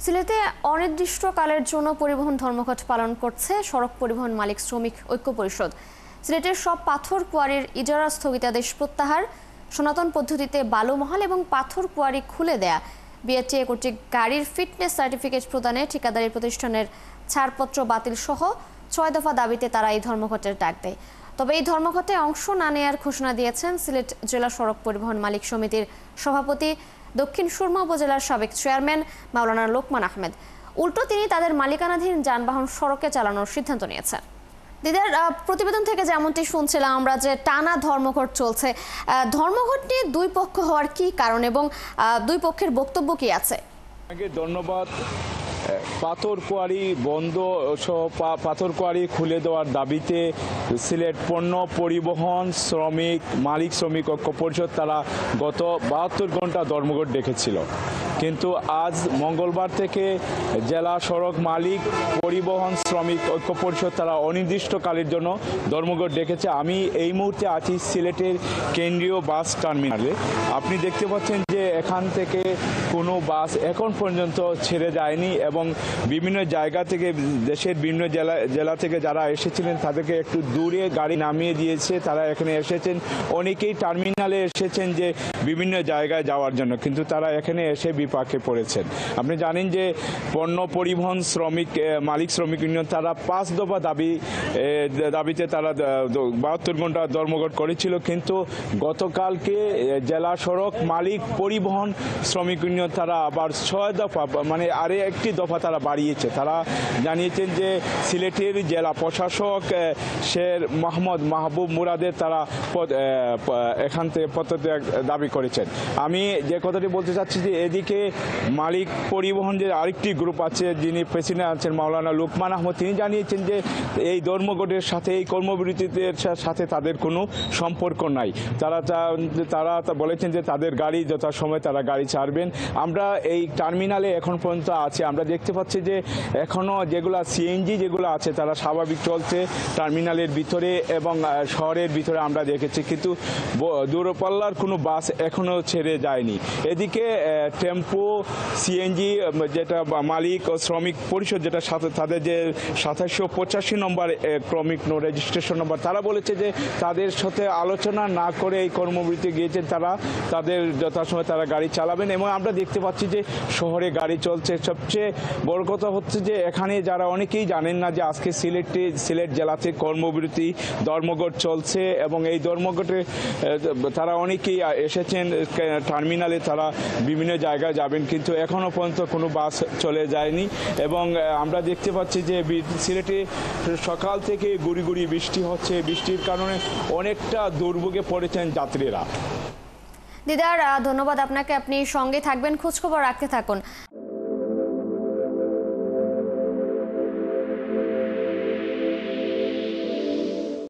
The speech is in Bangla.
সিলেটে অনির্দিষ্টকালের জন্য পরিবহন ধর্মঘট পালন করছে সড়ক পরিবহন মালিক শ্রমিক ঐক্য পরিষদ। সিলেটের সব পাথর কোয়ারির ইজারা স্থগিতাদেশ প্রত্যাহার, সনাতন পদ্ধতিতে বালুমহাল এবং পাথর কোয়ারি খুলে দেয়া, বিআরটিএ কর্তৃক গাড়ির ফিটনেস সার্টিফিকেট প্রদানে ঠিকাদারি প্রতিষ্ঠানের ছাড়পত্র বাতিল সহ ৬ দফা দাবিতে তারা এই ধর্মঘটের ডাক দেয়। তবে এই ধর্মঘটে অংশ না নেয়ার ঘোষণা দিয়েছেন সিলেট জেলা সড়ক পরিবহন মালিক সমিতির সভাপতি, দক্ষিণ সুরমা উপজেলার সাবেক চেয়ারম্যান মাওলানা লোকমান আহমেদ। উল্টো তিনি তাদের মালিকানাধীন যানবাহন সড়কে চালানোর সিদ্ধান্ত নিয়েছেন। দিদার, প্রতিবেদন থেকে যেমনটি শুনছিলাম আমরা যে টানা ধর্মঘট চলছে, ধর্মঘট নিয়ে দুই পক্ষ হওয়ার কি কারণ এবং দুই পক্ষের বক্তব্য কি আছে? ধন্যবাদ। পাথর কোয়ারি বন্ধ সহ পাথর কোয়ারি খুলে দেওয়ার দাবিতে সিলেট পণ্য পরিবহন শ্রমিক মালিক শ্রমিক ঐক্য পরিষদ তারা গত ৭২ ঘন্টা ধর্মঘট ডেকেছিল, কিন্তু আজ মঙ্গলবার থেকে জেলা সড়ক মালিক পরিবহন শ্রমিক ঐক্য পরিষদ তারা অনির্দিষ্টকালের জন্য ধর্মঘট ডেকেছে। আমি এই মুহূর্তে আছি সিলেটের কেন্দ্রীয় বাস টার্মিনালে। আপনি দেখতে পাচ্ছেন যে এখান থেকে কোনো বাস এখন পর্যন্ত ছেড়ে যায়নি এবং বিভিন্ন জায়গা থেকে দেশের বিভিন্ন জেলা থেকে যারা এসেছিলেন তাদেরকে একটু দূরে গাড়ি নামিয়ে দিয়েছে। তারা এখানে এসেছেন, অনেকেই টার্মিনালে এসেছেন যে বিভিন্ন জায়গায় যাওয়ার জন্য, কিন্তু তারা এখানে এসে বিপাকে পড়েছেন। আপনি জানেন যে পণ্য পরিবহন শ্রমিক মালিক শ্রমিক ইউনিয়ন তারা ৫ দফা দাবিতে তারা ৭২ ঘন্টা ধর্মঘট করেছিল, কিন্তু গতকালকে জেলা সড়ক মালিক পরিবহন শ্রমিক ইউনিয়ন তারা আবার ৬ দফা মানে আরে একটি দফা তারা বাড়িয়েছে। তারা জানিয়েছেন যে সিলেটের জেলা প্রশাসক শের মোহাম্মদ মাহবুব মুরাদের তারা এখান থেকে পদত্যাগ দাবি করেছেন। আমি যে কথাটি বলতে চাচ্ছি যে এদিকে মালিক পরিবহন যে আরেকটি গ্রুপ আছে, যিনি প্রেসিডেন্ট আছেন মাওলানা লোকমান আহমদ, তিনি জানিয়েছেন যে এই ধর্মঘটের সাথে এই কর্মবিরতিদের সাথে তাদের কোনো সম্পর্ক নাই। তারা বলেছেন যে তাদের গাড়ি যথাসময়ে তারা গাড়ি ছাড়বেন। আমরা এই টার্মিনালে এখন পর্যন্ত আছে, আমরা দেখতে পাচ্ছি যে এখনও যেগুলো সিএনজি যেগুলো আছে তারা স্বাভাবিক চলছে টার্মিনালের ভিতরে এবং শহরের ভিতরে আমরা দেখেছি, কিন্তু দূরপাল্লার কোনো বাস এখনও ছেড়ে যায়নি। এদিকে টেম্পো সিএনজি যেটা মালিক ও শ্রমিক পরিষদ যেটা তাদের যে ২৭৮৫ নম্বর ক্রমিক রেজিস্ট্রেশন নম্বর, তারা বলেছে যে তাদের সাথে আলোচনা না করে এই কর্মবিরতি গিয়েছেন, তাদের যথাসময় তারা গাড়ি চালাবেন। এবং আমরা দেখতে পাচ্ছি যে শহরে গাড়ি চলছে। সবচেয়ে বড় কথা হচ্ছে যে এখানে যারা অনেকেই জানেন না যে আজকে সিলেট জেলাতে কর্মবিরতি ধর্মঘট চলছে এবং এই ধর্মঘটে তারা অনেকেই এসেছেন টার্মিনালে, তারা বিভিন্ন জায়গায় যাবেন, কিন্তু এখনও পর্যন্ত কোনো বাস চলে যায়নি। এবং আমরা দেখতে পাচ্ছি যে সিলেটে সকাল থেকে গুড়ি গুড়ি বৃষ্টি হচ্ছে, বৃষ্টির কারণে অনেকটা দুর্ভোগে পড়েছেন যাত্রীরা। দিদার, ধন্যবাদ আপনাকে, আপনি সঙ্গে থাকবেন, খোঁজখবর রাখতে থাকুন।